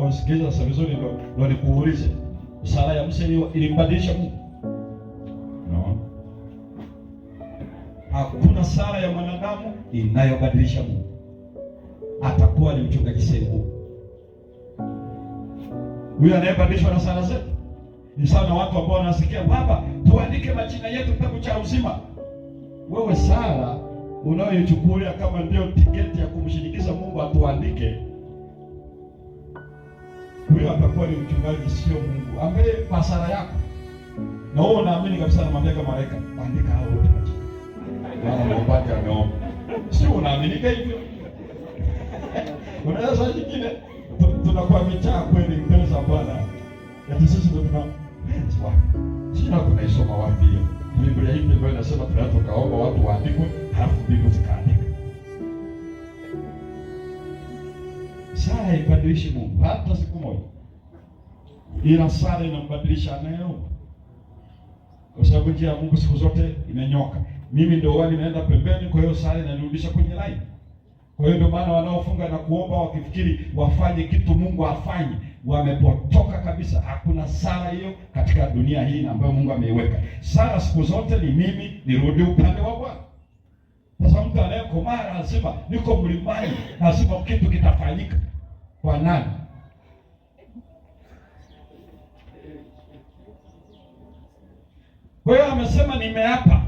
Wasikiliza sasa vizuri, ndio nikuulize, sala ya Musa ilimbadilisha Mungu? No. Hakuna sala ya mwanadamu inayobadilisha Mungu. Atakuwa ni mchungaji Sengu huyo anayebadilishwa na sala zetu. Ni sawa na watu ambao wanasikia, baba, tuandike majina yetu kitabu cha uzima. Wewe sala unayoichukulia kama ndio tiketi ya kumshinikiza Mungu atuandike, huyo atakuwa ni mchungaji, sio Mungu ambaye kwa sala yako na wewe unaamini kabisa, anamwambia kama malaika, andika hao wote majina. Bwana mwombaji ameomba. Sio unaamini hivyo? Unaweza saa nyingine tunakuwa michaa kweli mbele za Bwana. Ati sisi ndio wapi? Sina tunaisoma wapi hiyo? Biblia hii ndio inasema tunaweza kaomba watu waandikwe, halafu Biblia zikaandika. Sala haibadilishi Mungu hata siku moja, ila sala inambadilisha anayeomba, kwa sababu njia ya Mungu siku zote imenyoka. Mimi ndio wali naenda pembeni, kwa hiyo sala inanirudisha kwenye line. Kwa hiyo ndio maana wanaofunga na kuomba wakifikiri wafanye kitu Mungu afanye, wamepotoka kabisa. Hakuna sala hiyo katika dunia hii ambayo Mungu ameiweka. Sala siku zote ni mimi nirudi upande wa Bwana. Sasa mtu anayekomaa anasema niko mlimani, lazima kitu kitafanyika. Kwa nani? Kwa hiyo amesema nimeapa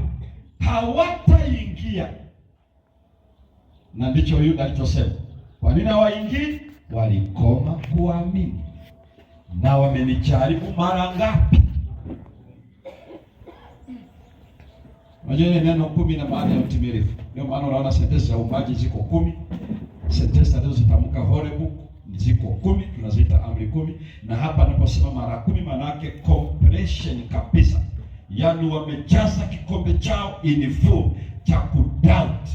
hawataingia. Na ndicho Yuda alichosema. Kwa nini hawaingii? Walikoma kuamini. Na wamenijaribu mara ngapi? Unajua neno 10 na maana ya utimilifu. Ndio maana unaona sentensi za uumbaji ziko 10. Sentensi zilizotamka Horebu ziko 10, tunaziita amri 10. Na hapa anaposema mara 10 maana yake completion kabisa. Yaani wamejaza kikombe chao in full cha kudoubt.